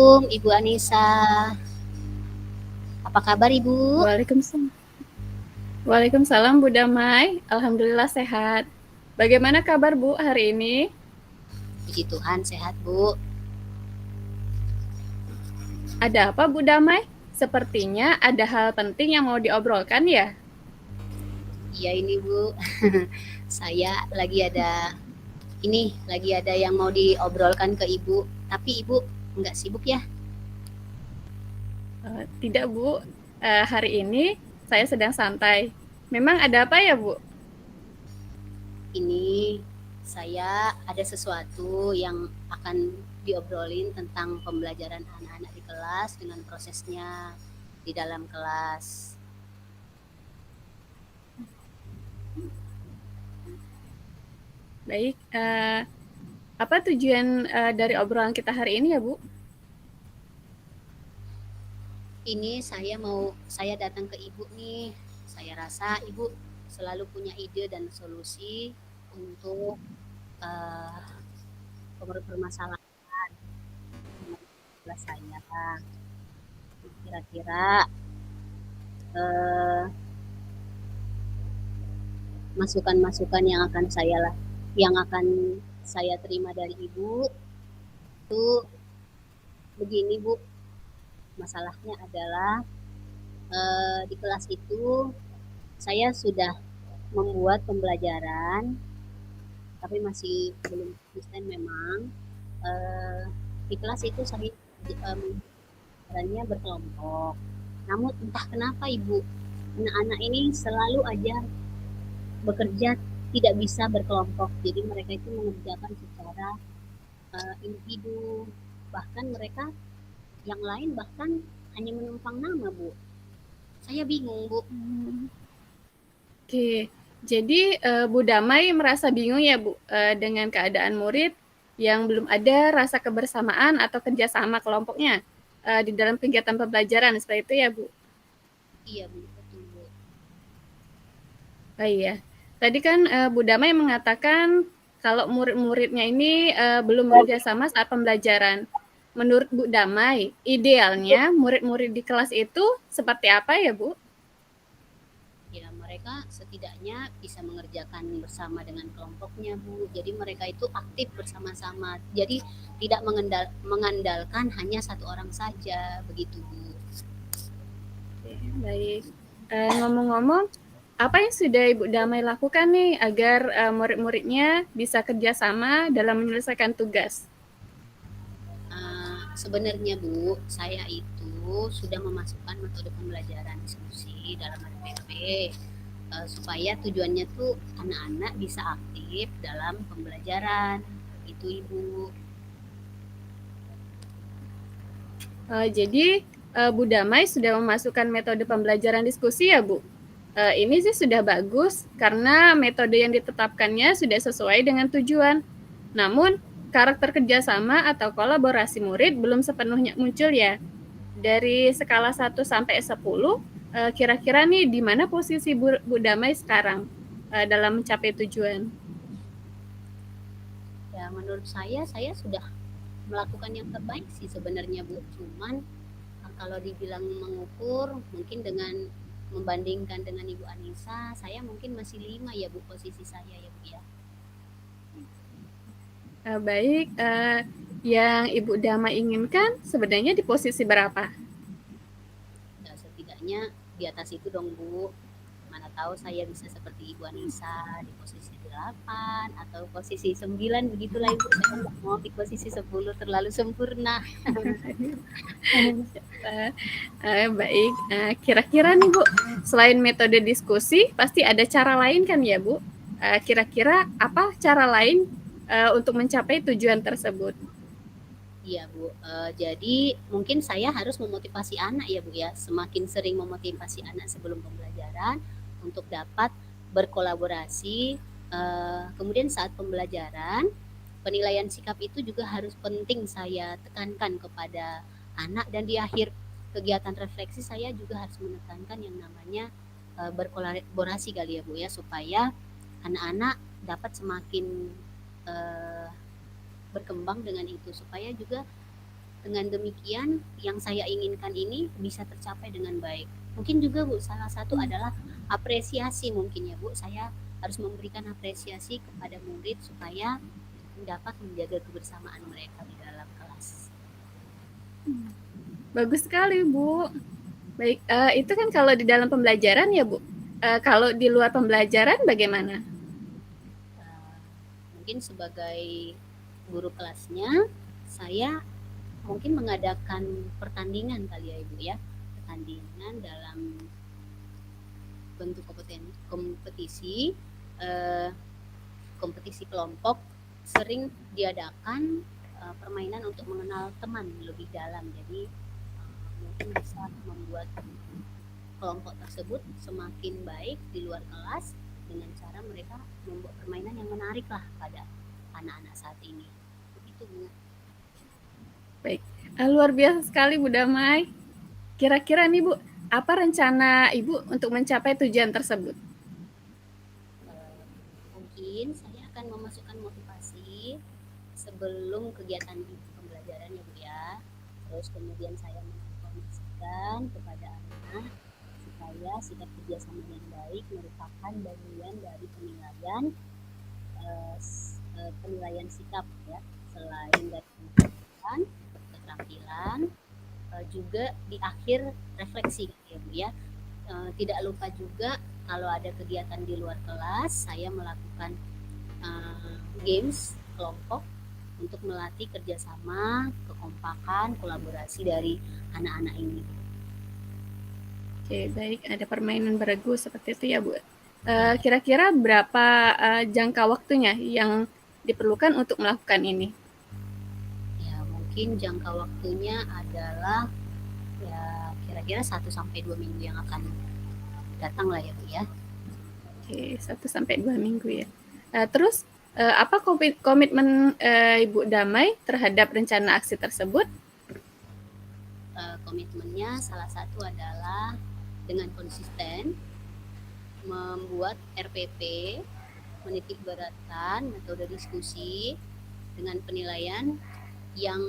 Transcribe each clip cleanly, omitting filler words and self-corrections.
Assalamualaikum Ibu Anissa. Apa kabar Ibu? Waalaikumsalam. Waalaikumsalam Bu Damai. Alhamdulillah sehat. Bagaimana kabar Bu hari ini? Puji Tuhan sehat Bu. Ada apa Bu Damai? Sepertinya ada hal penting yang mau diobrolkan ya? Iya ini Bu. Saya lagi ada yang mau diobrolkan ke Ibu. Tapi Ibu nggak sibuk ya? Tidak Bu, hari ini saya sedang santai. Memang ada apa ya Bu? Ini saya ada sesuatu yang akan diobrolin tentang pembelajaran anak-anak di kelas dengan prosesnya di dalam kelas. Baik, apa tujuan dari obrolan kita hari ini ya Bu? Ini saya datang ke Ibu nih. Saya rasa Ibu selalu punya ide dan solusi untuk eh, permasalahan kelas saya. Kira-kira eh, masukan-masukan yang akan saya terima dari Ibu itu begini Bu. Masalahnya adalah di kelas itu saya sudah membuat pembelajaran tapi masih belum konsisten memang. Eh, di kelas itu saya pembelajarannya berkelompok. Namun entah kenapa Ibu, anak-anak ini selalu aja bekerja tidak bisa berkelompok. Jadi mereka itu mengerjakan secara individu. Bahkan mereka yang lain bahkan hanya menumpang nama, Bu. Saya bingung, Bu. Oke, jadi Bu Damai merasa bingung ya Bu dengan keadaan murid yang belum ada rasa kebersamaan atau kerjasama kelompoknya di dalam kegiatan pembelajaran seperti itu ya Bu? Iya, Bu, betul, Bu. Oh iya, tadi kan Bu Damai mengatakan kalau murid-muridnya ini belum bekerja sama saat pembelajaran. Menurut Bu Damai, idealnya murid-murid di kelas itu seperti apa ya Bu? Ya, mereka setidaknya bisa mengerjakan bersama dengan kelompoknya, Bu. Jadi mereka itu aktif bersama-sama. Jadi tidak mengandalkan hanya satu orang saja, begitu, Bu. Oke, baik. Ngomong-ngomong, apa yang sudah Ibu Damai lakukan nih agar murid-muridnya bisa kerjasama dalam menyelesaikan tugas? Sebenarnya Bu, saya itu sudah memasukkan metode pembelajaran diskusi dalam RPP supaya tujuannya tuh anak-anak bisa aktif dalam pembelajaran. Itu Ibu. Jadi Bu Damai sudah memasukkan metode pembelajaran diskusi ya Bu? Ini sih sudah bagus karena metode yang ditetapkannya sudah sesuai dengan tujuan. Namun karakter kerjasama atau kolaborasi murid belum sepenuhnya muncul ya. Dari skala 1 sampai 10, kira-kira nih di mana posisi Bu Damai sekarang dalam mencapai tujuan? Ya menurut saya sudah melakukan yang terbaik sih sebenarnya Bu. Cuman kalau dibilang mengukur mungkin dengan membandingkan dengan Ibu Anissa, saya mungkin masih 5 ya Bu posisi saya ya Bu ya. Baik, yang Ibu Damai inginkan sebenarnya di posisi berapa? Ya, setidaknya di atas itu dong Bu. Mana tahu saya bisa seperti Ibu Anissa di posisi 8 atau posisi 9 begitulah Ibu. Saya nggak mau di posisi 10 terlalu sempurna. Baik, kira-kira nih Bu, selain metode diskusi, pasti ada cara lain kan ya Bu? Kira-kira apa cara lain untuk mencapai tujuan tersebut? Iya Bu, jadi mungkin saya harus memotivasi anak ya Bu ya. Semakin sering memotivasi anak sebelum pembelajaran untuk dapat berkolaborasi. Kemudian saat pembelajaran, penilaian sikap itu juga harus penting saya tekankan kepada anak dan di akhir kegiatan refleksi saya juga harus menekankan yang namanya berkolaborasi kali ya Bu ya supaya anak-anak dapat semakin berkembang dengan itu supaya juga dengan demikian yang saya inginkan ini bisa tercapai dengan baik. Mungkin juga Bu, salah satu adalah apresiasi mungkin ya Bu, saya harus memberikan apresiasi kepada murid supaya dapat menjaga kebersamaan mereka di dalam kelas. Bagus sekali, Bu. Baik, itu kan kalau di dalam pembelajaran ya, Bu. Kalau di luar pembelajaran bagaimana? Mungkin sebagai guru kelasnya, saya mungkin mengadakan pertandingan kali ya Ibu ya. Pertandingan dalam bentuk kompetisi, eh, kompetisi kelompok sering diadakan permainan untuk mengenal teman lebih dalam. Jadi mungkin bisa membuat kelompok tersebut semakin baik di luar kelas dengan cara mereka membuat permainan yang menarik lah pada anak-anak saat ini. Begitu Bu. Baik, luar biasa sekali Bu Damai. Kira-kira nih Bu, apa rencana Ibu untuk mencapai tujuan tersebut? Mungkin saya akan memasukkan motivasi sebelum kegiatan pembelajaran ya Bu ya. Terus kemudian saya menginformasikan kepada anak supaya sikap kerjasama yang baik merupakan bagian dari penilaian penilaian sikap ya, selain dari keterampilan juga di akhir refleksi ya Bu ya. Tidak lupa juga kalau ada kegiatan di luar kelas saya melakukan games kelompok untuk melatih kerjasama, kekompakan, kolaborasi dari anak-anak ini. Oke, baik. Ada permainan beregu seperti itu ya, Bu. Kira-kira berapa jangka waktunya yang diperlukan untuk melakukan ini? Ya, mungkin jangka waktunya adalah ya kira-kira 1 sampai 2 minggu yang akan datang lah ya Bu ya. Oke, 1 sampai 2 minggu ya. Terus apa komitmen Ibu Damai terhadap rencana aksi tersebut? Komitmennya salah satu adalah dengan konsisten membuat RPP, menitik beratkan metode diskusi dengan penilaian yang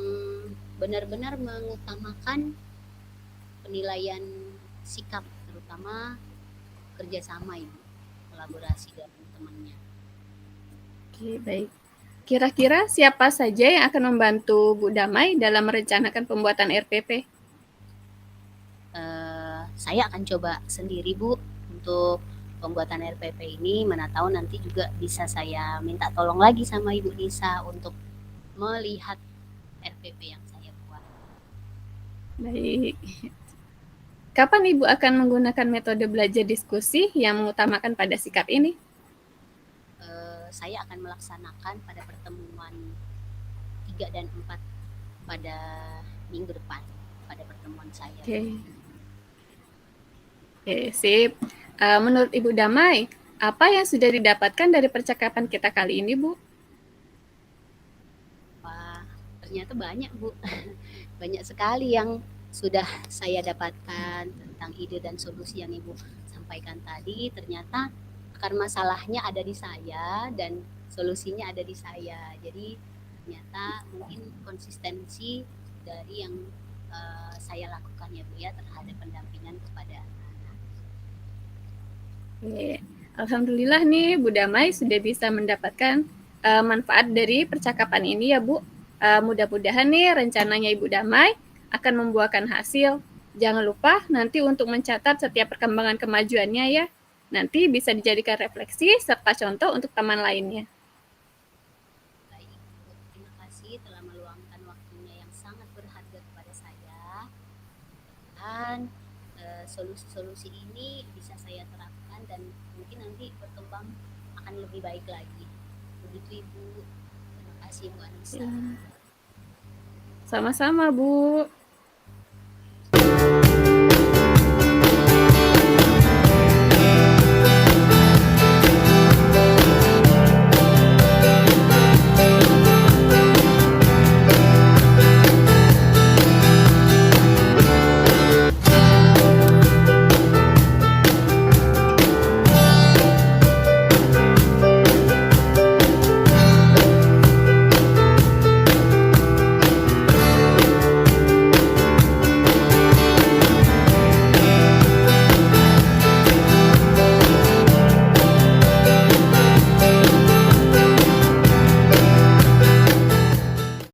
benar-benar mengutamakan penilaian sikap, terutama kerjasama ini, kolaborasi dengan temannya. Oke, baik. Kira-kira siapa saja yang akan membantu Bu Damai dalam merencanakan pembuatan RPP? Saya akan coba sendiri Bu untuk pembuatan RPP ini, mana tahu nanti juga bisa saya minta tolong lagi sama Ibu Nisa untuk melihat RPP yang saya buat. Baik. Kapan Ibu akan menggunakan metode belajar diskusi yang mengutamakan pada sikap ini? Saya akan melaksanakan pada pertemuan 3 dan 4 pada minggu depan, pada pertemuan saya. Oke. Oke, sip. Menurut Ibu Damai, apa yang sudah didapatkan dari percakapan kita kali ini, Bu? Wah, ternyata banyak Bu. Banyak sekali yang sudah saya dapatkan tentang ide dan solusi yang Ibu sampaikan tadi. Ternyata akar masalahnya ada di saya dan solusinya ada di saya. Jadi ternyata mungkin konsistensi dari yang saya lakukan ya Bu ya terhadap pendampingan kepada anak-anak. Oke. Alhamdulillah nih Bu Damai sudah bisa mendapatkan manfaat dari percakapan ini ya Bu. Mudah-mudahan nih rencananya Ibu Damai akan membuahkan hasil. Jangan lupa nanti untuk mencatat setiap perkembangan kemajuannya ya. Nanti bisa dijadikan refleksi serta contoh untuk teman lainnya. Baik, Bu. Terima kasih telah meluangkan waktunya yang sangat berharga kepada saya. Dan solusi-solusi ini bisa saya terapkan dan mungkin nanti berkembang akan lebih baik lagi. Begitu Ibu. Terima kasih Bu Anissa. Ya. Sama-sama Bu.